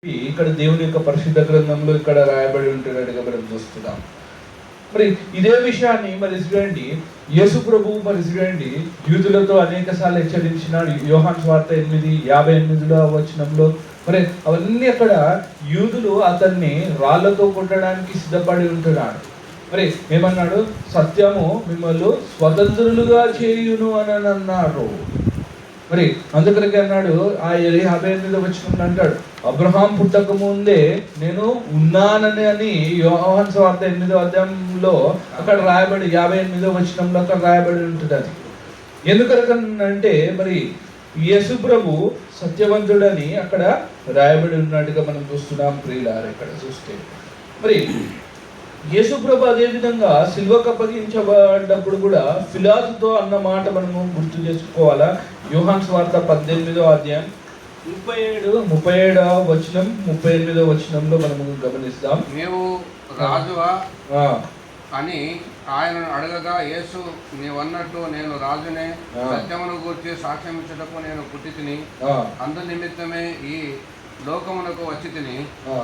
ఇక్కడ దేవుని యొక్క పరిశుద్ధ గ్రంథంలో ఇక్కడ రాయబడి ఉంటున్నట్టుగా మనం చూస్తున్నాం. మరి ఇదే విషయాన్ని మరి చూడండి, యేసు ప్రభు మరి చూడండి యూదులతో అనేక సార్లు హెచ్చరించినాడు. యోహాను సువార్త 8:58 వచనంలో మరి అవన్నీ అక్కడ యూదులు అతన్ని రాళ్లతో కొట్టడానికి సిద్ధపడి ఉంటున్నాడు. మరి ఏమన్నాడు? సత్యము మిమ్మల్ని స్వతంత్రులుగా చేయును అని అన్నాడు. మరి అందుకనికి అన్నాడు, ఆ 58 వచనంలో అంటాడు, అబ్రహాం పుట్టక ముందే నేను ఉన్నానని అని యోహాను సువార్త 8వ అధ్యాయంలో అక్కడ రాయబడి 58వ వచనంలో అక్కడ రాయబడి ఉంటుంది. అది ఎందుకంటే మరి యేసు ప్రభు సత్యవంతుడని అక్కడ రాయబడి ఉన్నట్టుగా మనం చూస్తున్నాం. ప్రియులారా, ఇక్కడ చూస్తే మరి యేసు ప్రభు అదే విధంగా సిలువకు అప్పగించబడ్డప్పుడు కూడా పిలాతుతో అన్న మాట మనము గుర్తు చేసుకోవాలా. యోహాను సువార్త 18వ అధ్యాయం 37వ వచనం 38వ వచనంలో మనము గమనిస్తాం. నీవు రాజువా అని ఆయన అడగగా, యేసు నీవన్నట్టు నేను రాజునే, సత్యమును గూర్చి సాక్ష్యం ఇచ్చుటకు నేను పుట్టి తిని, అందు నిమిత్తమే ఈ లోకమునకు వచ్చి తిని,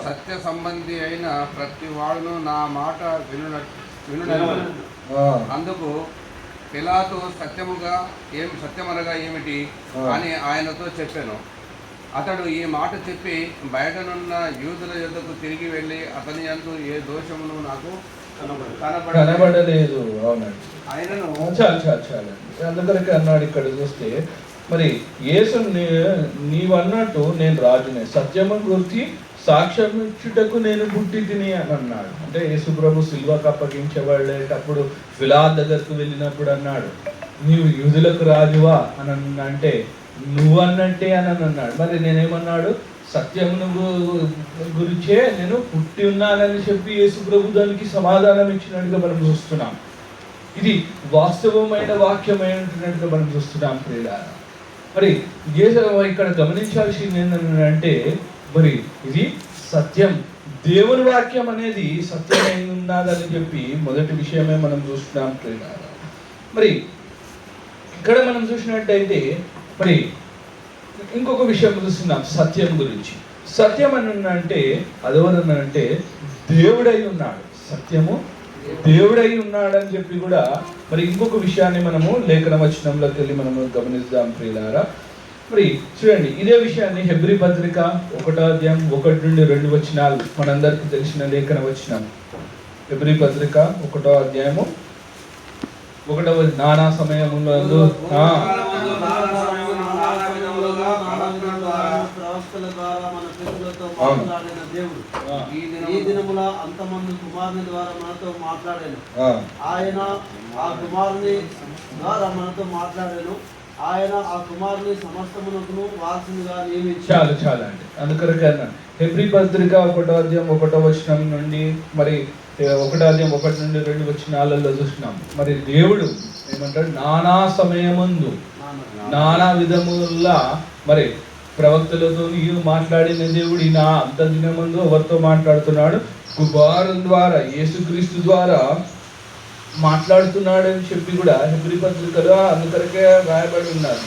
సత్య సంబంధి అయిన ప్రతి వాడును నా మాట వినునను. అందుకు పిలాతు సత్యమనగా ఏమిటి అని ఆయనతో చెప్పాను. అతడు ఈ మాట చెప్పి బయటనున్న యూదుల యొద్దకు తిరిగి వెళ్ళి, అతని యందు ఏ దోషమును నాకు కనబడలేదు. అవునండి, ఆయనను చాలు అందుకరికి అన్నాడు. ఇక్కడ చూస్తే మరి యేసు నీవన్నట్టు నేను రాజునే, సత్యము గురించి సాక్ష్యం ఇచ్చుటకు నేను పుట్టి తిని అని అన్నాడు. అంటే యేసు ప్రభు సిలువకు అప్పగించబడేటప్పుడు పిలాతు దగ్గరకు వెళ్ళినప్పుడు అన్నాడు, నీవు యూదులకు రాజువా అని అంటే నువ్వన్నట్టే అని అన్నాడు. మరి నేనేమన్నాడు? సత్యమును గురించే నేను పుట్టి ఉన్నానని చెప్పి యేసు ప్రభు దానికి సమాధానం ఇచ్చినట్టుగా మనం చూస్తున్నాం. ఇది వాస్తవమైన వాక్యమైనట్టుగా మనం చూస్తున్నాం. ప్రియులారా, మరి ఇక్కడ గమనించాల్సింది ఏంటంటే మరి ఇది సత్యం, దేవుని వాక్యం అనేది సత్యమై ఉన్నదని చెప్పి మొదటి విషయమే మనం చూస్తున్నాం. ప్రియులారా, మరి ఇక్కడ మనం చూసినట్టయితే మరి ఇంకొక విషయం చూస్తున్నాం సత్యం గురించి. సత్యం అని అంటే అదెవరనంటే దేవుడై ఉన్నాడు. సత్యము దేవుడై ఉన్నాడని చెప్పి కూడా మరి ఇంకొక విషయాన్ని మనము లేఖన వచనంలోకి వెళ్ళి మనము గమనిద్దాం. ప్రియులారా, మరి చూడండి ఇదే విషయాన్ని హెబ్రీ పత్రిక 1వ అధ్యాయం 1-2 వచనాలు మనందరికీ తెలిసిన లేఖన వచనం. హెబ్రీ పత్రిక 1వ అధ్యాయము 1వ నానా సమయములో ఈ దినముల అంతమంది కుమారుని ద్వారా మనతో మాట్లాడాను. ఆయన ఆ కుమారుని ద్వారా మనతో మాట్లాడాను. ఆయన ఆ కుమారుని సమస్తమునకును వారసునిగా నియమించాడు. చాలా అండి. అందుకొరకే అన్నాను హెబ్రీ పత్రిక 1వ అధ్యాయం 1వ వచనం నుండి మరి 1వ అధ్యాయం 1-2 వచనాలలో చూసినాం. మరి దేవుడు ఏమంటాడు? నానా సమయమందు నానా విధముల మరి ప్రవక్తలతో మాట్లాడిన దేవుడు నా అంత దినమందు ఎవరితో మాట్లాడుతున్నాడు? కుమారుని ద్వారా, యేసుక్రీస్తు ద్వారా మాట్లాడుతున్నాడు అని చెప్పి కూడా హెబ్రీ పత్రికలో అందుకొరకే రాయబడి ఉన్నారు.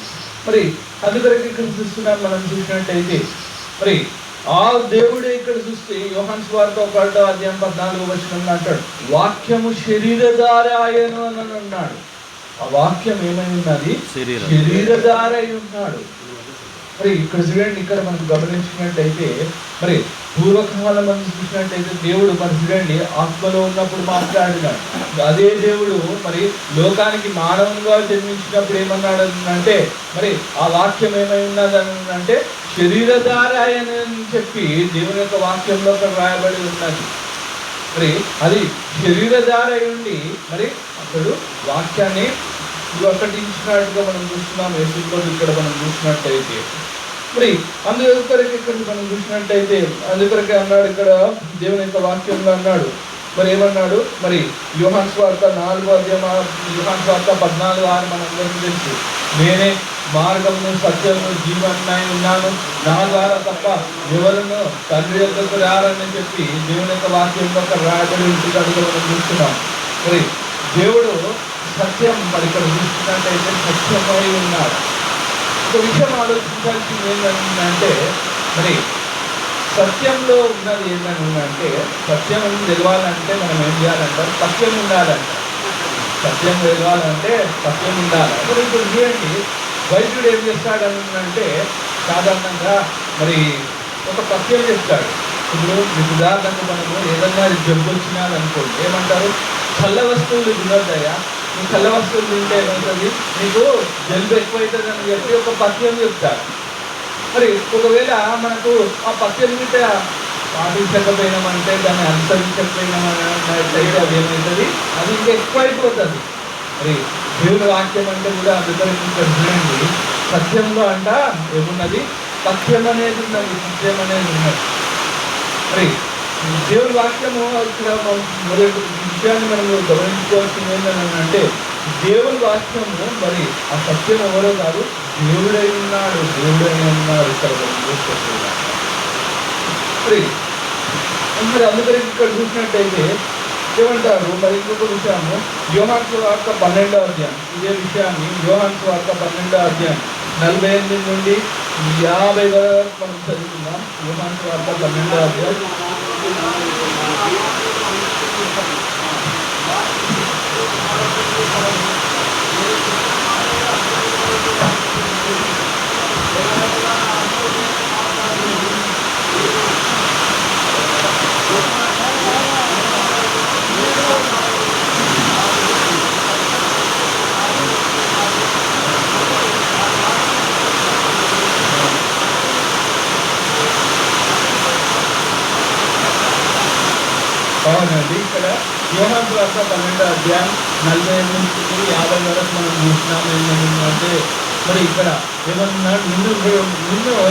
మరి అందుకొరకే ఇక్కడ చూస్తున్నాం. మనం చూసినట్టయితే మరి ఆ దేవుడే ఇక్కడ చూస్తే యోహాను సువార్త 1వ అధ్యాయం 14వ వచనంలో అంటాడు, వాక్యము శరీరధారి ఆయను అని అన్నాడు. ఆ వాక్యం ఏమై ఉన్నది? శరీరధారి ఉన్నాడు. మరి ఇక్కడ చూడండి, ఇక్కడ మనం గమనించినట్టయితే మరి పూర్వకాలం మనం చూసినట్టయితే దేవుడు మరి చూడండి ఆత్మలో ఉన్నప్పుడు మాట్లాడినాడు. అదే దేవుడు మరి లోకానికి మానవునిగా జన్మించినప్పుడు ఏమన్నాడు అంటే మరి ఆ వాక్యం ఏమై ఉన్నదని అంటే శరీరధారి అని చెప్పి దేవుని యొక్క వాక్యంలో రాయబడి ఉన్నది. మరి అది శరీరధారి ఉండి మరి అతడు వాక్యాన్ని ప్రకటించినట్టుగా మనం చూస్తున్నాం. యేసులో ఇక్కడ మనం చూసినట్టయితే మరి అందుకొరకే ఇక్కడ మనం చూసినట్టయితే అందుకొరకే అన్నాడు ఇక్కడ దేవుని యొక్క వాక్యంలో అన్నాడు. మరి ఏమన్నాడు? మరి యోహాను సువార్త 4వ అధ్యాయం యోహాను సువార్త 14:6 మనందరికీ తెలుసు, నేనే మార్గమును సత్యము జీవనమై ఉన్నాను, నా ద్వారా తప్ప ఎవరును తండ్రి యొద్దకు రారని చెప్పి దేవుని యొక్క వాక్యంలో రాయబడి ఉంటున్నట్టుగా మనం చూస్తున్నాం. మరి దేవుడు సత్యం మరి ఇక్కడ చూస్తున్నట్టయితే సత్యమై ఉన్నాడు. ఒక విషయం ఆలోచించాల్సింది ఏంటంటే మరి సత్యంలో ఉన్నది ఏంటని అంటే, సత్యం తెలవాలంటే మనం ఏం చేయాలంటారు? సత్యం ఉండాలంట. సత్యం తెలవాలంటే సత్యం ఉండాలి. మరి ఇప్పుడు చూడండి, వైద్యుడు ఏం చేస్తాడంటే సాధారణంగా మరి ఒక సత్యం చెప్తాడు. ఇప్పుడు మీకు ఉదాహరణకు మనము ఏదన్నా జబ్బు వచ్చినాదనుకోండి, ఏమంటారు? చల్ల వస్తువులు తినొద్దయ్యా, ఈ చల్ల వస్తువులు తింటే ఏమవుతుంది, మీకు జలుబు ఎక్కువవుతుంది అని చెప్పి ఒక పథ్యం చెప్తారు. మరి ఒకవేళ మనకు ఆ పథ్యం మీద పాటించకపోయినామంటే, దాన్ని అనుసరించకపోయినామన్నట్లయితే అది ఏమవుతుంది, అది ఇంకా ఎక్కువైపోతుంది. మరి దేవుని వాక్యం అంటే కూడా అందుకని చూడండి, సత్యంలో అంట ఏమున్నది? సత్యం అనేది ఉన్నది, సత్యం అనేది ఉన్నది. మరి దేవుని వాక్యము ఇక్కడ మొదటి విషయాన్ని మనం గమనించుకోవాల్సింది ఏంటంటే, దేవుని వాక్యము మరి ఆ సత్యం ఎవరో కాదు, దేవుడై ఉన్నాడు. ఇక్కడ మరి అందుకని ఇక్కడ చూసినట్టయితే ఏమంటారు? మరి ఇంకొక విషయము, యోహాను సువార్త 12వ అధ్యాయం, ఇదే విషయాన్ని యోహాను సువార్త 12వ అధ్యాయం 48 నుండి 50 వరకు మనం చదువుకుందాం. యోహాను సువార్త 12వ అధ్యాయం. అవునండి, ఇక్కడ యోహాను సువార్త 12వ అధ్యాయం 48 నుంచి 50 వరకు మనం చూసినాం. ఏంటంటే మరి ఇక్కడ ఏమన్నాడు? నిన్ను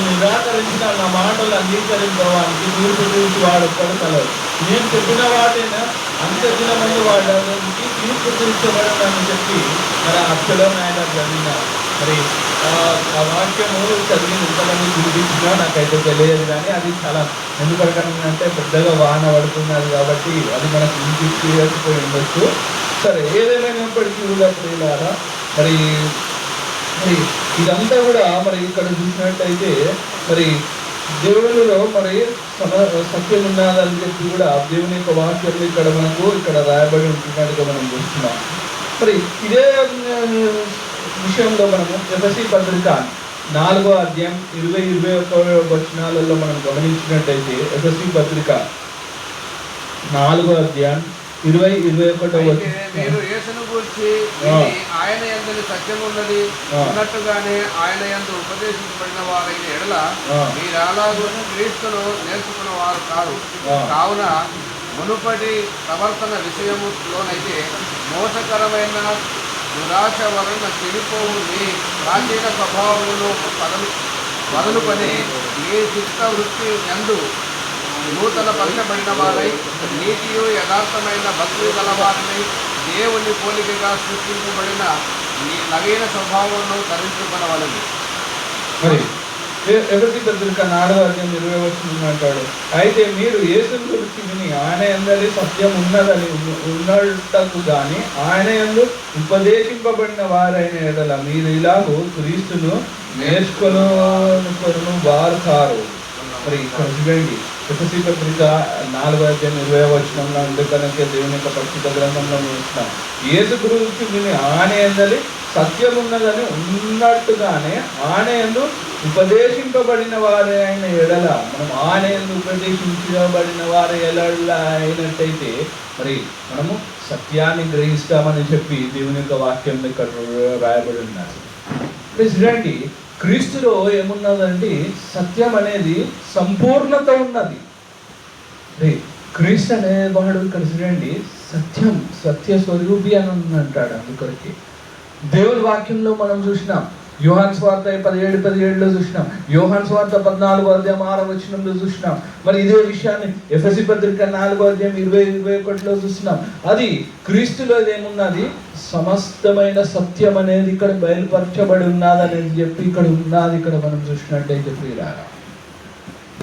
నిరాకరించిన నా మాటలు అంగీకరించడానికి తీర్పు తీర్చి వాడు ఒక్కడు కలరు. నేను చెప్పిన వాటైనా అంత్యదిన మంది వాడడానికి తీర్పు తీర్చబడని చెప్పి మరి అక్షరం ఆయన చదివినారు. మరి ఆ వాక్యము చదివి ఎంతమంది చూపించినా నాకైతే తెలియదు, కానీ అది చాలా ఎందుకంటే పెద్దగా వాన పడుతున్నది కాబట్టి అది మనకు వినిపించకపోయి ఉండొచ్చు. సరే, ఏదేమైనప్పటికీ కూడా ప్రియులారా, మరి మరి ఇదంతా కూడా మరి ఇక్కడ చూసినట్టయితే మరి దేవునిలో మరి సత్యం ఉన్నదని చెప్పి కూడా దేవుని యొక్క వాక్యం ఇక్కడ మనకు ఇక్కడ రాయబడి ఉంటున్నట్టుగా మనం చూస్తున్నాం. మరి ఇదే విషయంలో మనము ఎఫెసీ పత్రిక 4వ అధ్యాయం 20-21 వచనాలలో మనం గమనించినట్టయితే, ఎఫెసీ పత్రిక 4వ అధ్యాయం 20-21 మీరు యేసును గూర్చి ఆయన యందు సత్యం ఉన్నది ఉన్నట్టుగానే ఆయన యందు ఉపదేశించబడిన వారైన ఎడల మీరు అలాగూ క్రీస్తును నేర్చుకున్న వారు కాదు. కావున మునుపటి ప్రవర్తన విషయములోనైతే మోసకరమైన దురాశ వలన చెడిపోవు మీ ప్రాచీన స్వభావములను వదులుకొని మీ చిత్త వృత్తి యందు నూతన పరచబడిన వారై నీతియు యథార్థమైన భక్తి గల వారిని దేవుని పోలికగా సృష్టించబడిన నవీన స్వభావంలో ధరించుకొనవలెను. మరి ఎఫెసీ పత్రిక 4వ అధ్యాయం 20 వచనం అంటాడు, అయితే మీరు యేసుని గురించి విని ఆయన యందు సత్యం ఉన్నదని ఉన్నట్టకు గాని ఆయన యందు ఉపదేశింపబడిన వారైన ఎడల మీరు ఇలాగూ క్రీస్తును నేర్చుకొను వారు కారు. మరి ఇక్కడ చూడండి, ఎఫెసీ పత్రిక 4వ అధ్యాయం 20వ వచనంలో అందుకనకే దేవుని యొక్క పరిశుద్ధ గ్రంథంలో చూస్తున్నాం, యేసు గురించి విని ఆయన యందు సత్యం ఉన్నదని ఉన్నట్టుగానే ఆయన యందు ఉపదేశింపబడిన వారే అయిన ఎడల, మనం ఆయన యందు ఉపదేశించబడిన వారి ఎడల అయినట్టయితే మరి మనము సత్యాన్ని గ్రహిస్తామని చెప్పి దేవుని యొక్క వాక్యం ఇక్కడ రాయబడి ఉన్నారు. చూడండి, క్రీస్తులో ఏమున్నదంటే సత్యం అనేది సంపూర్ణత ఉన్నది. క్రీస్తు అనేవాడు ఇక్కడ చూడండి సత్యం, సత్య స్వరూపి అని అంటాడు. అందుకొరికి దేవుని వాక్యంలో మనం చూసినాం, యోహాను సువార్త 17:17లో చూసినాం, యోహాను సువార్త 14వ అధ్యాయం 6వ వచనంలో చూసినాం. మరి ఇదే విషయాన్ని ఎఫెసీ పత్రిక 4వ అధ్యాయం 20-21లో చూసినాం. అది క్రీస్తులో ఏమున్నది? సమస్తమైన సత్యం అనేది ఇక్కడ బయలుపరచబడి ఉన్నదని చెప్పి ఇక్కడ ఉన్నది. ఇక్కడ మనం చూసినట్టయితే ప్రియులారా,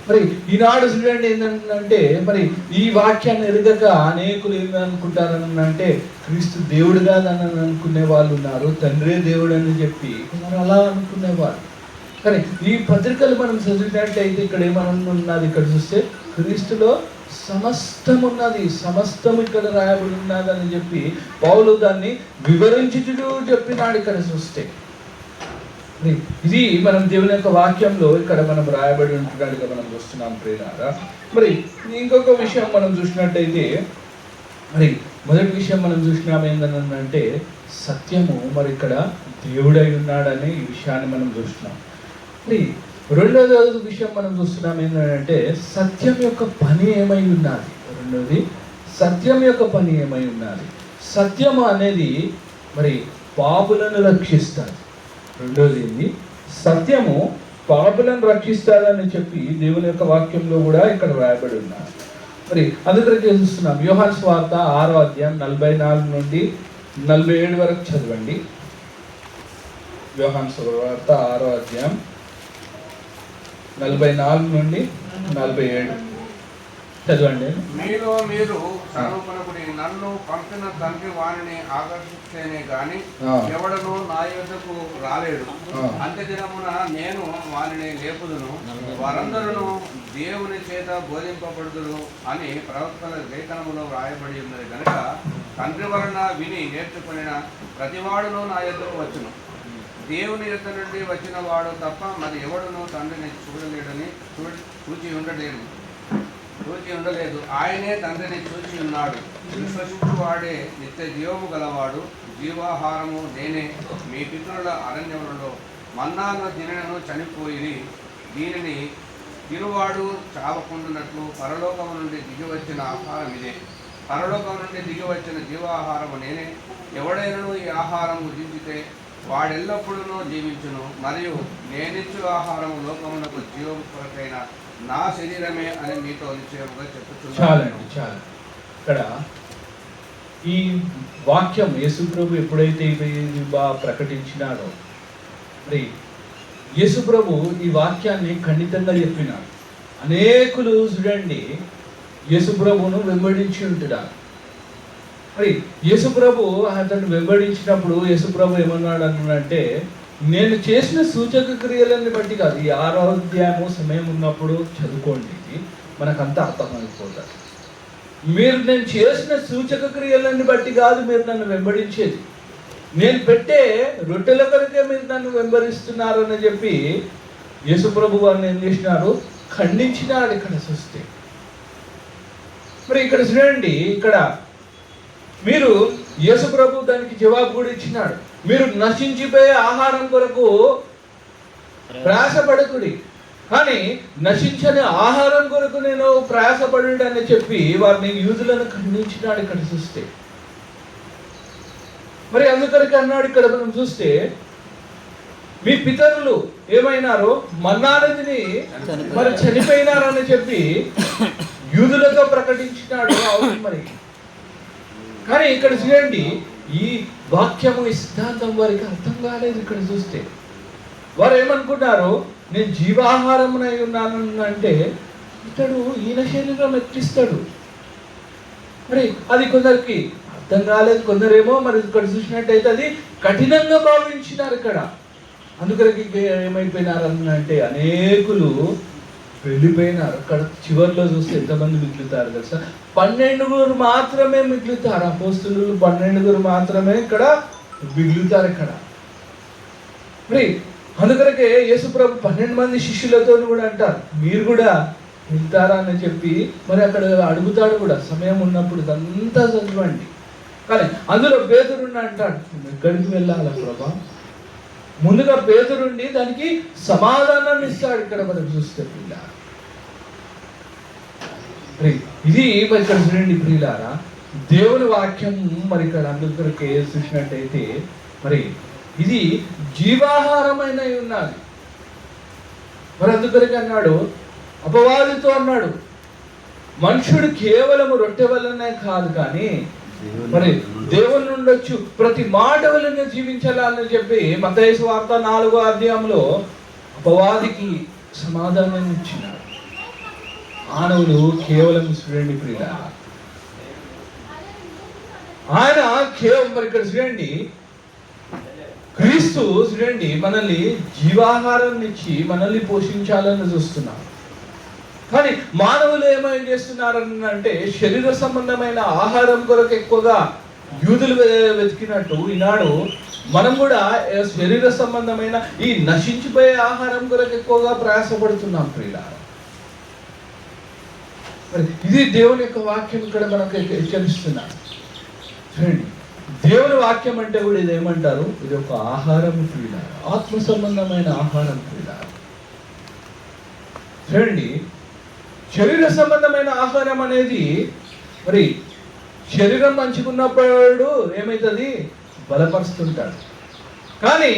మరి ఈనాడు చూడండి ఏంటంటే మరి ఈ వాక్యాన్ని ఎరగక అనేకులు ఏమనుకుంటారనంటే క్రీస్తు దేవుడు కాదని అనుకునే వాళ్ళు ఉన్నారు, తండ్రే దేవుడు అని చెప్పి మరి అలా అనుకునేవారు. కానీ ఈ పత్రికలు మనం చదివినట్టయితే ఇక్కడ ఏమన్నా ఉన్నది, ఇక్కడ చూస్తే క్రీస్తులో సమస్తం ఉన్నది, సమస్తం ఇక్కడ రాయబడి ఉన్నది అని చెప్పి పౌలు దాన్ని వివరించుటూ చెప్పినాడు ఇక్కడ చూస్తే. ఇది మనం దేవుని యొక్క వాక్యంలో ఇక్కడ మనం రాయబడి ఉంటున్నట్టుగా మనం చూస్తున్నాం ప్రియులారా. మరి ఇంకొక విషయం మనం చూసినట్టయితే, మరి మొదటి విషయం మనం చూసినాం ఏంటంటే సత్యము మరి ఇక్కడ దేవుడై ఉన్నాడనే ఈ విషయాన్ని మనం చూస్తున్నాం. మరి రెండోది విషయం మనం చూస్తున్నాం ఏంటంటే సత్యం యొక్క పని ఏమై ఉన్నది. రెండోది సత్యం యొక్క పని ఏమై ఉన్నది. సత్యము అనేది మరి పాపులను రక్షిస్తుంది. రెండోది ఏంది, సత్యము పాపులను రక్షిస్తాడని చెప్పి దేవుని యొక్క వాక్యంలో కూడా ఇక్కడ రాయబడి ఉన్నారు. మరి అందుకని చూస్తున్నాం యోహాను సువార్త 6వ అధ్యాయం 44 నుండి 47 వరకు చదవండి. యోహాను సువార్త 6వ అధ్యాయం 44 నుండి 47 చదవండి. మీలో మీరు సర్వపరకుడి, నన్ను పంపిన తండ్రి వారిని ఆకర్షిస్తేనే గాని ఎవడను నా యొద్దకు రాలేడు. అంత్య దినమున నేను వారిని లేపుదును, వారందరూ దేవుని చేత బోధింపబడుదురు అని ప్రవక్తల లేఖనములో వ్రాయబడి ఉన్నది కనుక తండ్రి వలన విని నేర్చుకుని ప్రతివాడును నా యొద్దకు వచ్చును. దేవుని యొద్ద నుండి వచ్చిన వాడు తప్ప మరి ఎవడును తండ్రిని చూచి ఉండలేదు. ఆయనే తండ్రిని చూచి ఉన్నాడు. విశ్వసించువాడే నిత్య జీవము గలవాడు. జీవాహారము నేనే. మీ పితరుల అరణ్యములలో మన్నాను తినను చనిపోయి దీనిని తిరువాడు చావకుండునట్లు పరలోకము నుండి దిగి వచ్చిన ఆహారం ఇదే. పరలోకము నుండి దిగి వచ్చిన జీవాహారము నేనే. ఎవడైనను ఈ ఆహారం భుజించితే వాడెల్లప్పుడూ జీవించును. మరియు నేనిచ్చు ఆహారము లోకమునకు జీవము కొరకైన నా శరీరమే అని మీతో నిశ్చయముగా చెప్పుచున్నాను. చాలు ఇక్కడ ఈ వాక్యం యేసుప్రభు ఎప్పుడైతే ప్రకటించినాడో మరి యేసుప్రభు ఈ వాక్యాన్ని ఖండితంగా చెప్పినాడు. అనేకులు చూడండి యేసుప్రభును వెంబడించి ఉంటున్నారు. మరి యేసుప్రభు అతను వెంబడించినప్పుడు యేసుప్రభు ఏమన్నాడు అంటే, నేను చేసిన సూచక క్రియలని బట్టి కాదు. ఈ 6వ అధ్యాయము సమయం ఉన్నప్పుడు చదువుకోండి, మనకంతా అర్థమైపోతుంది. నేను చేసిన సూచక క్రియలని బట్టి కాదు మీరు నన్ను వెంబడించేది, నేను పెట్టే రొట్టెల కొరకే మీరు నన్ను వెంబడిస్తున్నారు అని చెప్పి యేసుప్రభు వారిని ఏం చేసినారు, ఖండించినాడు ఇక్కడ చూస్తే. మరి ఇక్కడ చూడండి, ఇక్కడ మీరు యేసుప్రభు దానికి జవాబు కూడా ఇచ్చినాడు. మీరు నశించిపోయే ఆహారం కొరకు ప్రయాసపడకుడి, కానీ నశించని ఆహారం కొరకు నేను ప్రయాసపడు అని చెప్పి వారిని యూదులను ఖండించినాడు ఇక్కడ చూస్తే. మరి అందుకరికి అన్నాడు ఇక్కడ మనం చూస్తే, మీ పితరులు ఏమైనారో మన్నారదిని మరి చనిపోయినారని చెప్పి యూదులతో ప్రకటించినాడు. అవును మరి, కానీ ఇక్కడ చూడండి ఈ వాక్యము ఈ సిద్ధాంతం వారికి అర్థం కాలేదు. ఇక్కడ చూస్తే వారు ఏమనుకున్నారు, నేను జీవాహారమునై ఉన్నాను అంటే ఇతడు ఈయన శరీరం ఎక్కిస్తాడు. మరి అది కొందరికి అర్థం కాలేదు. కొందరేమో మరి ఇక్కడ చూసినట్టయితే అది కఠినంగా భావించినారు ఇక్కడ. అందుకని ఏమైపోయినారు అంటే అనేకులు వెళ్ళిపోయినారు. అక్కడ చివరిలో చూస్తే ఎంతమంది మిగులుతారు తెలుసా, 12 మాత్రమే మిగులుతారు. అపోస్తలులు 12 మాత్రమే ఇక్కడ మిగులుతారు ఇక్కడ. మరి అందుకనకే యేసుప్రభు 12 మంది శిష్యులతో కూడా అంటారు, మీరు కూడా వెళ్తారా అని చెప్పి మరి అక్కడ అడుగుతాడు కూడా. సమయం ఉన్నప్పుడు ఇదంతా చదవండి. కానీ అందులో పేతురుని అంటాడు, ఎక్కడికి వెళ్ళాలా ప్రభా? ముందుగా పేతురుండి దానికి సమాధానాన్ని ఇస్తాడు ఇక్కడ మనం చూస్తే ప్రియులారా. ఇది మరి ఇక్కడ చూడండి ప్రియులారా, దేవుని వాక్యం మరి ఇక్కడ అందుకరికి చూసినట్టయితే మరి ఇది జీవాహారమైన ఉన్నది. మరి అందుకరికి అన్నాడు, అపవాదితో అన్నాడు, మనుషుడు కేవలము రొట్టె వల్లనే కాదు కానీ మరి దేవుని నుండి వచ్చు ప్రతి మాట వలన జీవించాలని చెప్పి మత్తయి సువార్త 4వ అధ్యాయంలో అపవాదికి సమాధానం ఇచ్చినాడు. మానవులు కేవలం చూడండి ప్రియుల, ఆయన కేవలం మరి ఇక్కడ చూడండి క్రీస్తు క్రీస్తు చూడండి మనల్ని జీవాహారాన్ని ఇచ్చి మనల్ని పోషించాలని చూస్తున్నారు. కానీ మానవులు ఏమేం చేస్తున్నారని అంటే శరీర సంబంధమైన ఆహారం కొరకు ఎక్కువగా యూదులు వెతికినట్టు ఈనాడు మనం కూడా శరీర సంబంధమైన ఈ నశించిపోయే ఆహారం కొరకు ఎక్కువగా ప్రయాసపడుతున్నాం ప్రియులారా. ఇది దేవుని యొక్క వాక్యం ఇక్కడ మనకు హెచ్చరిస్తున్నారు. చూడండి, దేవుని వాక్యం అంటే కూడా ఇది ఏమంటారు, ఇది ఒక ఆహారం ప్రియులారా, ఆత్మ సంబంధమైన ఆహారం ప్రియులారా. చూడండి, శరీర సంబంధమైన ఆహారం అనేది మరి శరీరం మంచుకున్నప్పుడు ఏమవుతుంది, బలపరుస్తుంటాడు. కానీ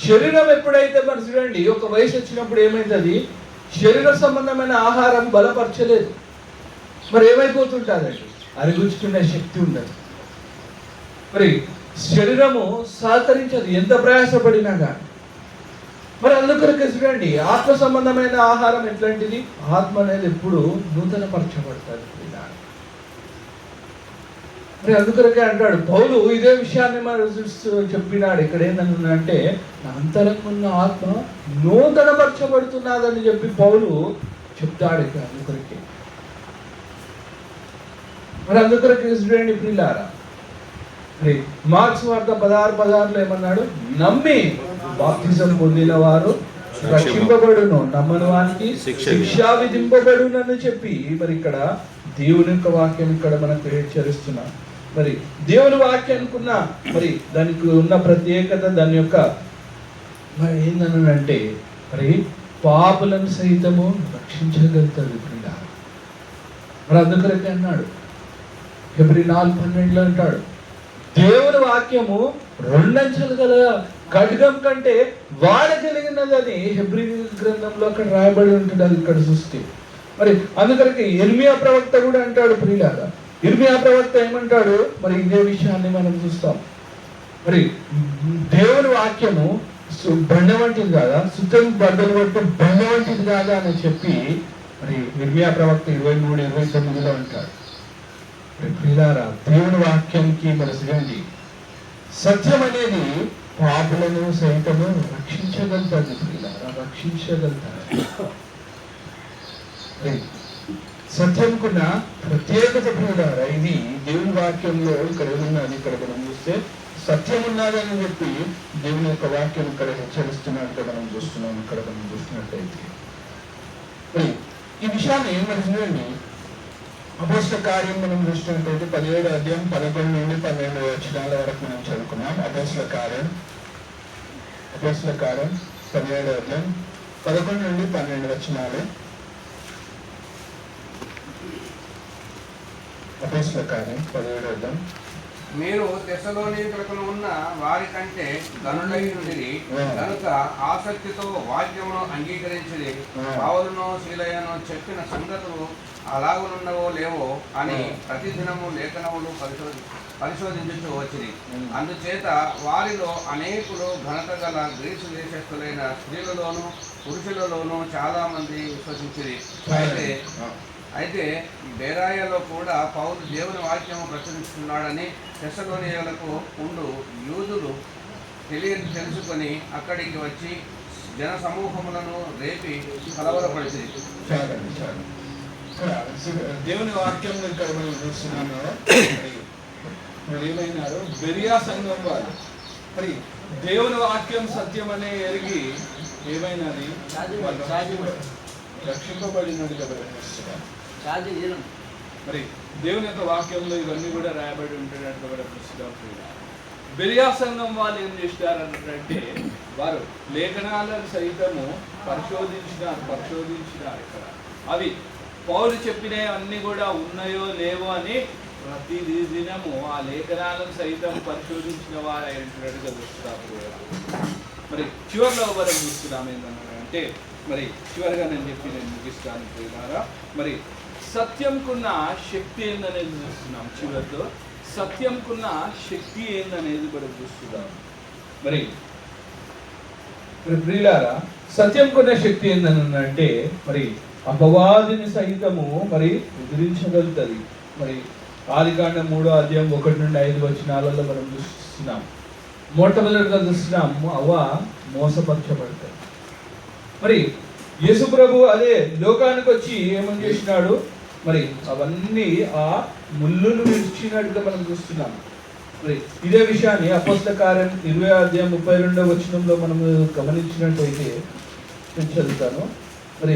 శరీరం ఎప్పుడైతే మరి చూడండి ఒక వయసు వచ్చినప్పుడు ఏమవుతుంది, శరీర సంబంధమైన ఆహారం బలపరచలేదు, మరి ఏమైపోతుంటుందండి, అరిగుచ్చుకునే శక్తి ఉండదు. మరి శరీరము సహకరించదు ఎంత ప్రయాసపడినా కానీ. మరి అందుకొరకు చూడండి ఆత్మ సంబంధమైన ఆహారం ఎట్లాంటిది, ఆత్మ అనేది ఎప్పుడు నూతన పరచబడుతుంది. మరి అందుకొరకే అంటాడు పౌలు ఇదే విషయాన్ని మరి చెప్పినాడు. ఇక్కడ ఏంటంటే నా అంతరంగున్న ఆత్మ నూతన పరచబడుతున్నదని చెప్పి పౌలు చెప్తాడు ఇక్కడ. అందుకొరకే మరి అందుకొరకే చూడండి ప్రియులారా, మరి మార్క్స్ వార్త 16:16 ఏమన్నాడు, నమ్మి బాప్తిజం పొందిన వారు రక్షింపబడును, నమ్మని వానికి శిక్ష విధింపబడునని చెప్పి మరి ఇక్కడ దేవుని యొక్క వాక్యం ఇక్కడ మనకు హెచ్చరిస్తున్నారు. మరి దేవుని వాక్యానికున్న మరి దానికి ఉన్న ప్రత్యేకత, దాని యొక్క మరి ఏందనంటే మరి పాపులను సైతము రక్షించగలుగుతాడు ప్రియుడా. మరి అందుకొరకే అన్నాడు హెబ్రీ 4:12 అంటాడు, దేవుని వాక్యము రెండంచెలు గల ఖడ్గం కంటే వాడగలిగినదని హెబ్రీ గ్రంథంలో అక్కడ రాయబడి ఉంటుంది. అది ఇక్కడ చూస్తే మరి అందుకరికి ఇర్మియా ప్రవక్త కూడా అంటాడు ప్రియులారా. ఇర్మియా ప్రవక్త ఏమంటాడు, మరి ఇదే విషయాన్ని మనం చూస్తాం. మరి దేవుని వాక్యము బండ వంటిది కాదా, శుద్ధం బద్దలు కొట్టు బండ వంటిది కాదా అని చెప్పి మరి ఇర్మియా ప్రవక్త 23:29 అంటాడు. ప్రియులారా, దేవుని వాక్యానికి మరి చూడండి సత్యం అనేది పాపులను సైతము రక్షించగలుగుతాడు ప్రియులారా, రక్షించగలుగుతాడు. సత్యంకున్న ప్రత్యేకత ప్రియులారా, ఇది దేవుని వాక్యంలో ఇక్కడ ఏమున్నది, ఇక్కడ మనం చూస్తే సత్యం ఉన్నదని చెప్పి దేవుని యొక్క వాక్యం ఇక్కడ హెచ్చరిస్తున్నట్టు మనం చూస్తున్నాం. ఇక్కడ మనం చూస్తున్నట్టయితే ఈ విషయాన్ని మరి చూడండి అపోస్తల కార్యం మనం చూసినట్టయితే 17వ అధ్యాయం 11 నుండి 12 వచనాల వరకు మనం చదువుకున్నాం. అపోస్తల కార్యం 17వ అధ్యాయం 11 నుండి 12 వచనాలు. అపోస్తల కార్యం 17వ అధ్యాయం. మీరు తెస్సలోనికలకు ఉన్న వారి కంటే ధనులై ఉండిరి కనుక ఆసక్తితో వాక్యమును అంగీకరించిరి. పౌలును శీలయను చెప్పిన సంగతులు అలాగునున్నవో లేవో అని ప్రతిదినము లేఖనములు పరిశోధించుతూ వచ్చింది. అందుచేత వారిలో అనేకులు ఘనత గల గ్రీసు దేశస్థులైన స్త్రీలలోను పురుషులలోనూ చాలా మంది విశ్వసించిరి. అయితే బెరాయలో కూడా పౌలు దేవుని వాక్యము ప్రచురిస్తున్నాడని తెస్సలోనియులకు ఉండు యూదులు తెలుసుకొని అక్కడికి వచ్చి జన సమూహములను రేపి కలవరపరిచింది. దేవుని వాక్యం ఇక్కడ మనం చూస్తున్నాము. ఏమైనారు బెరియా సంఘం వాళ్ళు మరి దేవుని వాక్యం సత్యం అనే ఎరిగి ఏమైనది రక్షింపబడినట్టుగా ప్రకటిస్తున్నారు. మరి దేవుని యొక్క వాక్యంలో ఇవన్నీ కూడా రాయబడి ఉంటున్నట్టుగా ప్రకటిస్తున్నారు. బెరియా సంఘం వాళ్ళు ఏం చేస్తారంటే వారు లేఖనాలను సైతము పరిశోధించినారు. ఇక్కడ అవి పౌలు చెప్పినవి అన్ని కూడా ఉన్నాయో లేవో అని ప్రతి దినము ఆ లేఖనాలను సైతం పరిశోధించిన వారు అయినట్టుగా చూస్తున్నారు. మరి చివరిలో మనం చూస్తున్నాం ఏంటంటే మరి చివరిగా నేను ముగిస్తాను ప్రియులారా. మరి సత్యంకున్న శక్తి ఏందనేది చూస్తున్నాం. చివరిలో సత్యంకున్న శక్తి ఏందనేది మనం చూస్తున్నాం. మరి ప్రియులారా, సత్యంకున్న శక్తి ఏందనంటే మరి అపవాదిని సైతము మరి ఎదిరించగలుగుతుంది. మరి ఆదికాండం 3వ అధ్యాయం 1 నుండి 5 వచనాలలో మనం చూస్తున్నాం. మొట్టమొదటిగా చూస్తున్నాము అవ్వ మోసపరచబడతాయి. మరి యేసు ప్రభు అదే లోకానికి వచ్చి ఏమని చేసినాడు, మరి అవన్నీ ఆ ముళ్ళును విడిచినట్టుగా మనం చూస్తున్నాం. మరి ఇదే విషయాన్ని అపోస్తల కార్యం 20:32 మనం గమనించినట్టయితే నేను చదువుతాను. మరి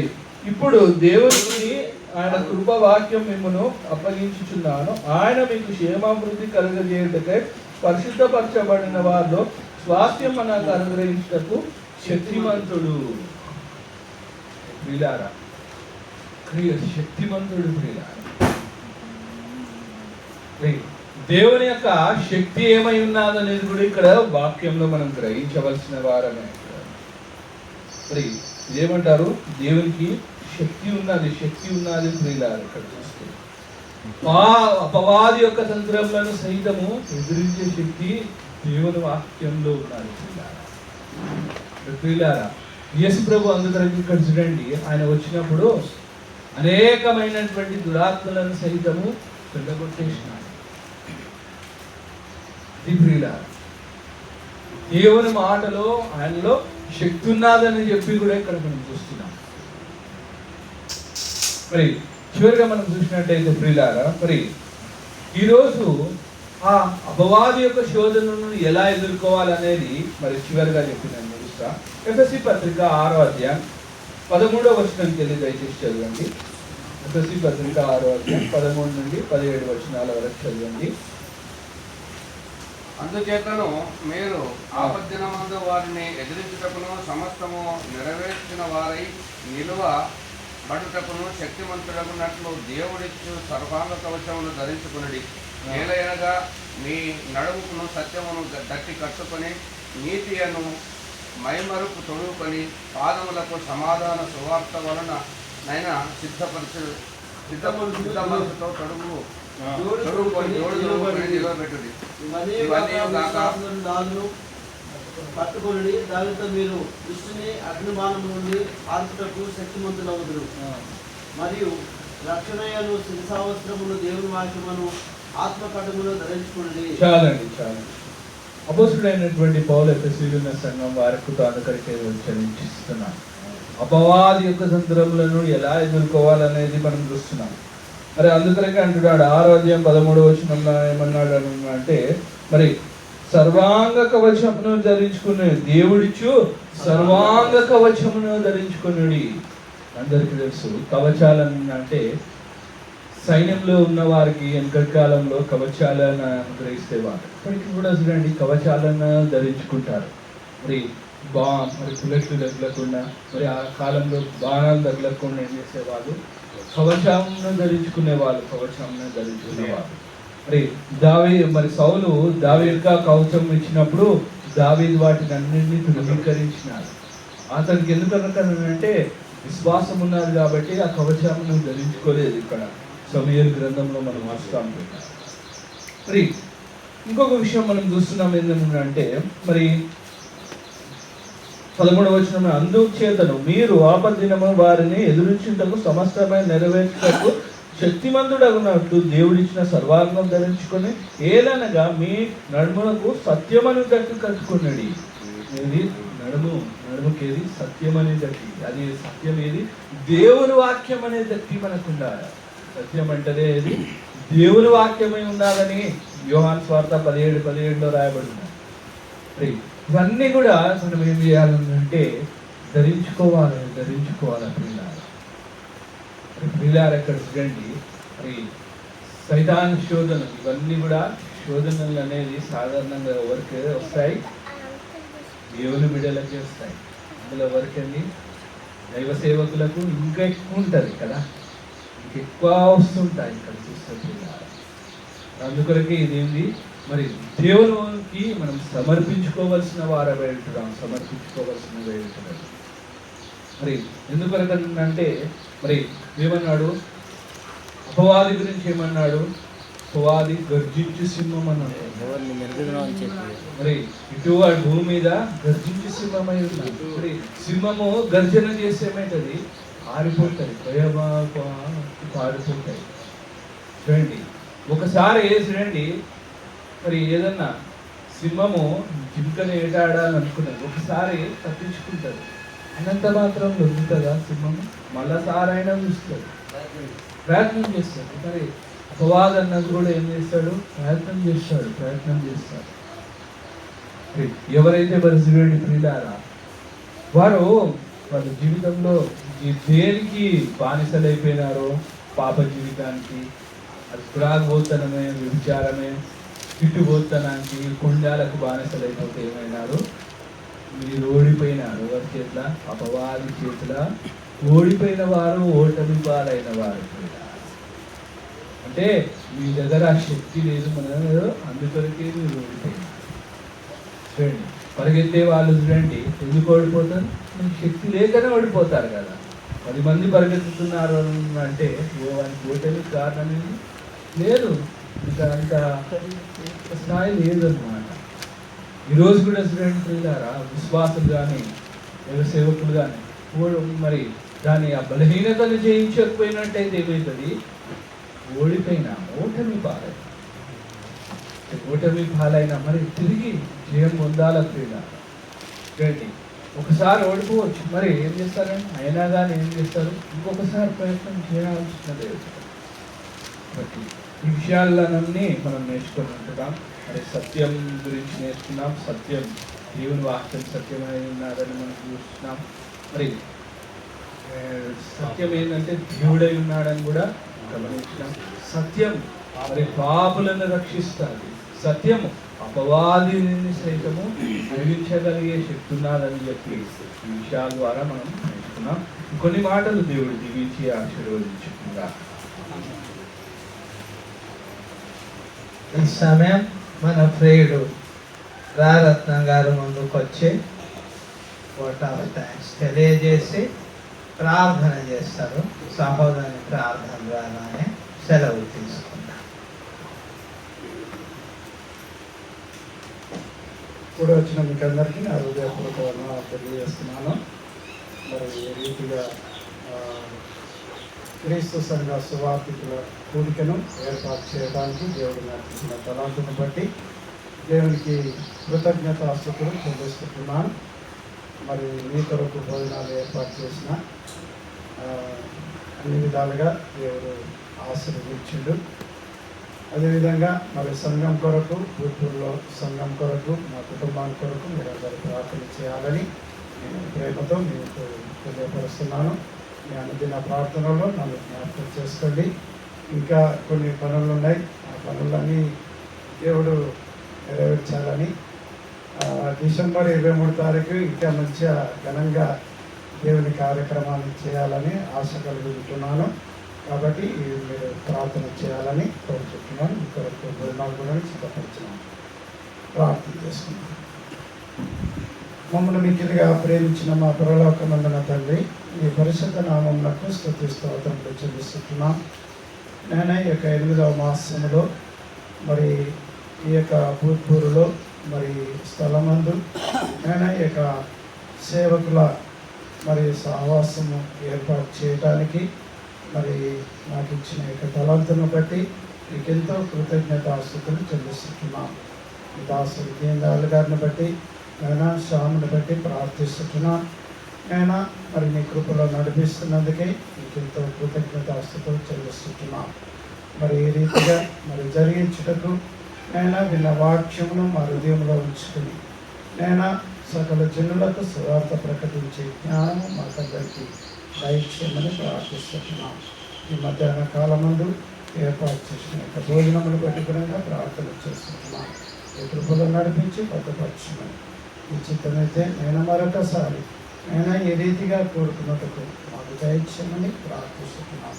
ఇప్పుడు దేవుడిని ఆయన కృపవాక్యం మిమ్మను అప్పగించుచున్నాను, ఆయన మీకు క్షేమాభివృద్ధి కలుగజేయుటకై పరిశుద్ధపరచబడిన వారిలో స్వాస్థ్యం మనకు అనుగ్రహించుటకు శక్తిమంతుడు. ప్రియులారా, శక్తిమంతుడు ప్రియులారా. దేవుని యొక్క శక్తి ఏమై ఉన్నదనేది కూడా ఇక్కడ వాక్యంలో మనం గ్రహించవలసిన వారమే. మరి ఇదేమంటారు, దేవునికి శక్తి ఉన్నది, శక్తి ఉన్నది ప్రియులారా. ఇక్కడ చూస్తే అపవాది యొక్క తంత్రములను సైతము ఎదిరించే శక్తి దేవుని వాక్యంలో ఉన్నది ప్రియులారా. యేసు ప్రభు అందుకని ఇక్కడ చూడండి, ఆయన వచ్చినప్పుడు అనేకమైనటువంటి దురాత్మలను సైతము వెళ్ళగొట్టేసినాడు. ప్రియులారా, దేవుని మాటలో ఆయనలో శక్తి ఉన్నదని చెప్పి కూడా ఇక్కడ మనం చూస్తున్నాం. మరి చివరిగా మనం చూసినట్టయితే ప్రియులారా, మరి ఈరోజు ఆ అపవాది యొక్క శోధనను ఎలా ఎదుర్కోవాలనేది మరి చివరిగా చెప్పినాను. ముగిస్తా. ఎఫెసీ పత్రిక 6:13 దయచేసి చదవండి. ఎఫెసీ పత్రిక 6:13 నుండి 17 వచనాల వరకు చదవండి. అందుచేతను మీరు ఆపద్దినమందు వారిని ఎదిరించుటకును సమస్తము నెరవేర్చిన వారై నిలువ బడుటకును శక్తిమంతుడకున్నట్లు దేవుడిచ్చు సర్వాంగ కవచమును ధరించుకునడి. ఏలయనగా మీ నడుముకును సత్యమును దట్టి కట్టుకొని నీతి అను మైమరుపు తొడుగుకొని పాదములకు సమాధాన సువార్త వలన నైనా సిద్ధమనసుతో నిలబెట్టుడి. పట్టుకొని దానితో మీరు దృష్టిని అగ్నిబాణం నుండి ఆర్పుటకు శక్తిమంతులవుదురు. మరియు రక్షణయను శిరసావస్త్రములు దేవుని వాక్యమును ఆత్మకటములు ధరించుకుని. చాలండి. అపోస్తుడైనటువంటి పౌలు ఎఫెసీయుల సంఘం వారికి తానుకరికే చరించిస్తున్నాం. అపవాది యొక్క తంత్రములను ఎలా ఎదుర్కోవాలనేది మనం చూస్తున్నాం. మరి అందుకనే అంటున్నాడు 6:13 ఏమన్నాడు అంటే, మరి సర్వాంగ కవచమును ధరించుకుని దేవుడిచ్చు సర్వాంగ కవచమును ధరించుకుని. అందరికీ తెలుసు కవచాలను అంటే సైన్యంలో ఉన్న వారికి వెనకటి కాలంలో కవచాలను అనుగ్రహిస్తేవారు. ఇప్పటికి కూడా చూడండి కవచాలను ధరించుకుంటారు. మరి బుల్లెట్లు తగలకుండా, మరి ఆ కాలంలో బాణాలు తగలకుండా ఏం చేసేవాళ్ళు, కవచంను ధరించుకునేవాళ్ళు. మరి సౌలు దావీదు కవచం ఇచ్చినప్పుడు దావీదు వాటిని అన్నింటినీ ధృవీకరించినాడు. అతనికి ఎందుకంటే విశ్వాసం ఉన్నది కాబట్టి ఆ కవచమును ధరించుకోలేదు. ఇక్కడ సమూయేలు గ్రంథంలో మనం వాస్తాం. మరి ఇంకొక విషయం మనం చూస్తున్నాం ఏంటంటే, మరి 13వ వచనం, అందుచేతను మీరు ఆపద్దినము వారిని ఎదురించుటకు సమస్తమైన నెరవేర్చుటకు శక్తిమంతుడగునట్టు దేవుడిచ్చిన సర్వాంగం ధరించుకొని ఏలనగా మీ నడుములకు సత్యమని గట్టి కట్టుకున్నాడు. ఏది నడుముకేది సత్యమనే గట్టి, అది సత్యం ఏది దేవుని వాక్యం అనే గట్టి మనకు ఉండాలి. సత్యం అంటేనే ఏది దేవుని వాక్యమై ఉండాలని యోహాను సువార్త 17:17 రాయబడింది. ఇవన్నీ కూడా మనం ఏం చేయాలంటే ధరించుకోవాలి ప్రియులారా. ఇక్కడ చూడండి, మరి సైతాన్ శోధనలు, ఇవన్నీ కూడా శోధనలు అనేది సాధారణంగా ఎవరికి వస్తాయి, దేవుని బిడ్డలకి వస్తాయి. అందులో ఎవరికండి, దైవ సేవకులకు ఇంకా ఎక్కువ ఉంటుంది కదా, ఇంకెక్కువ వస్తుంటాయి ఇక్కడ చూస్తే. అందుకొరకే ఇదేంటి, మరి దేవునికి మనం సమర్పించుకోవాల్సిన వారమై ఉంటున్నాం, మరి ఎందుకంటే మరి ఏమన్నాడు, అపవాది గురించి ఏమన్నాడు, అపవాది గర్జించు సింహం అన్నాడు. మరి ఇటు భూమి మీద గర్జించు సింహమై ఉన్నాడు. మరి సింహము గర్జన చేసేమైతుంది, పారిపోతుంది, పారిపోతాయి. చూడండి ఒకసారి చూడండి, మరి ఏదన్నా సింహము జింకని ఏటాడాలని అనుకున్నది, ఒకసారి తప్పించుకుంటుంది, అనంత మాత్రం దొరుకుతుందా సింహం? మళ్ళా సారైనా చూస్తుంది, ప్రయత్నం చేస్తాడు. మరి అపవాదం అన్నది కూడా ఏం చేస్తాడు? ప్రయత్నం చేస్తాడు. ఎవరైతే పరిశీలి ప్రియులారా వారు వాళ్ళ జీవితంలో దేనికి బానిసలైపోయినారో, పాప జీవితానికి, అది త్రాగుబోతనమే, వ్యభిచారమే, తిట్టుబోతనానికి, కుండాలకు బానిసలైపోతే ఏమైనారు? మీరు ఓడిపోయినారు. ఎవరి చేతుల? అపవాది చేతుల ఓడిపోయిన వారు, ఓటమి పాలైన వారు. అంటే మీ దగ్గర ఆ శక్తి లేదు, మన అందుకొరకే మీరు ఓడిపోయినారు. చూడండి, పరిగెత్తే వాళ్ళు చూడండి ఎందుకు ఓడిపోతారు? మీకు శక్తి లేకనే ఓడిపోతారు కదా. 10 మంది పరిగెత్తుతున్నారు అంటే వానికి ఓటమి కారణం ఏంటి? లేదు, ఇంకా అంత స్థాయి లేదన్నమాట. ఈరోజు కూడా స్టూడెంట్ పిల్లారా, విశ్వాసులు కానీ సేవకులు కానీ మరి దాని ఆ బలహీనతను జయించకపోయినట్టయితే ఏమవుతుంది? ఓడిపోయినా ఓటమి పాలైనా మరి తిరిగి జయం పొందాల పిల్లారా. ఏంటి, ఒకసారి ఓడిపోవచ్చు, మరి ఏం చేస్తారండి? అయినా కానీ ఏం చేస్తారు? ఇంకొకసారి ప్రయత్నం చేయాల్సినదే. కాబట్టి ఈ విషయాలన్నీ మనం నేర్చుకొని ఉంటున్నాం. మరి సత్యం గురించి నేర్చుకున్నాం. సత్యం దేవుని వాక్యం సత్యమై ఉన్నారని మనం చూస్తున్నాం. మరి సత్యం ఏంటంటే దేవుడై ఉన్నాడని కూడా గమనించినాం. సత్యం మరి పాపులను రక్షిస్తుంది. సత్యము అపవాదిని సైతము గ్రహించగలిగే శక్తి ఉన్నదని చెప్పి ఈ విషయాల ద్వారా మనం నేర్చుకున్నాం. కొన్ని మాటలు దేవుడు దీవించి ఆశీర్వదించుకుందా. ఈ సమయం మన ప్రియుడు రారత్నం గారు ముందుకు వచ్చి ఓట్ ఆఫ్ థ్యాంక్స్ తెలియజేసి ప్రార్థన చేస్తారు. సహోదరుని ప్రార్థన ద్వారానే సెలవు తీసుకుంటాం. కూడా వచ్చిన మీకు అందరికీ నా హృదయపూర్వక వందనాలు తెలియజేస్తున్నాను. మరి ఈ రీతిగా క్రీస్తు సంఘ సువార్థికుల కూడికను ఏర్పాటు చేయడానికి దేవుడు నాకు ఇచ్చిన తలాంతును బట్టి దేవునికి కృతజ్ఞతాస్తుతులు చెల్లిస్తున్నాను. మరి మీ కొరకు భోజనాలు ఏర్పాటు చేసిన అన్ని విధాలుగా దేవుడు ఆశీర్వదించిండు. అదేవిధంగా మరి సంఘం కొరకు, గుంటూరులో సంఘం కొరకు, మా కుటుంబానికి కొరకు మీరందరూ ప్రార్థన చేయాలని నేను ప్రేమతో మీకు తెలియపరుస్తున్నాను. మీ అనుదిన ప్రార్థనలో నన్ను జ్ఞాపకం చేసుకోండి. ఇంకా కొన్ని పనులు ఉన్నాయి, ఆ పనులన్నీ దేవుడు నెరవేర్చాలని డిసెంబర్ 23 తారీఖు ఇంకా మంచిగా ఘనంగా దేవుని కార్యక్రమాన్ని చేయాలని ఆశ కలిగి ఉంటున్నాను. కాబట్టి మీరు ప్రార్థన చేయాలని కోరుకుంటున్నాను. మీ కొరకు భోజనాలు కూడా సిద్ధపరిచినాను. ప్రార్థన చేసుకున్నాను. మమ్మల్ని మిక్కిలిగా ప్రేమించిన మా పరలోకమందున తండ్రి, మీ పరిశుద్ధ నామమునకు స్తుతి స్తోత్రములు చెల్లిస్తున్నాం. నేను ఈ యొక్క 8వ మాసంలో మరి ఈ యొక్క భూత్పూరులో మరి స్థలమందు నేను ఈ యొక్క సేవకుల మరి సహవాసము ఏర్పాటు చేయడానికి మరి నాకు ఇచ్చిన యొక్క తలాంతును బట్టి మీకెంతో కృతజ్ఞతాస్తుతులు చెల్లిస్తున్నాం. మీ దాసుడు కేంద్రాలు గారిని బట్టి నేను శ్యాముని బట్టి ప్రార్థిస్తున్నాం. నేను మరి మీ కృపలో నడిపిస్తున్నందుకే మీకెంతో కృతజ్ఞతాస్తుతులు చెల్లిస్తున్నాం. మరి ఈ రీతిగా మరి జరిగించుటకు నేను విన్న వాక్యమును మా హృదయంలో ఉంచుకుని నేను సకల జనులకు సువార్త ప్రకటించే జ్ఞానము మాకందరికీ దయచేయమని ప్రార్థిస్తున్నాం. ఈ మధ్యాహ్న కాలమందు ఏర్పాటు చేసిన యొక్క భోజనములు పెట్టుకునేగా ప్రార్థన చేస్తున్నాం. ఈ కృపలో నడిపించి భద్రపరచమని ఈ చిత్తమైతే నేను మరొకసారి నేను ఈ రీతిగా కోరుకున్నట్టుకు మాకు దయచేయమని ప్రార్థిస్తున్నాం.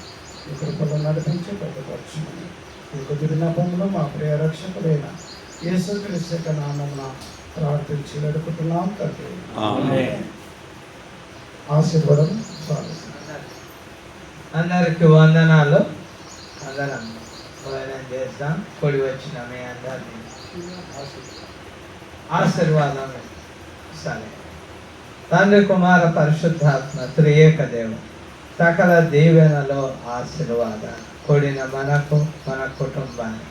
ఈ కృపలో నడిపించి భద్రపరచమని ఈ కొద్ది విన్నపంలో మా ప్రియ రక్షకుడైన యేసుక్రీస్తు యొక్క నామమున ప్రార్థించి వేడుకుంటున్నాం తండ్రి. ఆశీర్వాదం అందరికి వందనాలు. అందరం భోజనం చేస్తాం. కూడి వచ్చిన మీ అందరినీ ఆశీర్వాదం సరే. తండ్రి, కుమార, పరిశుద్ధాత్మ త్రియేక దేవుడు సకల దీవెనలో ఆశీర్వాదాలు కూడిన మనకు, మన కుటుంబానికి,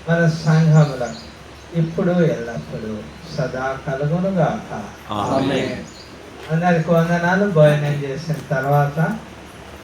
మన సంఘములకు ఇప్పుడు ఎల్లప్పుడు సదా కలుగునుగాక. ఆమేన్. అందరికి వందనాలు. భోజనం చేసిన తర్వాత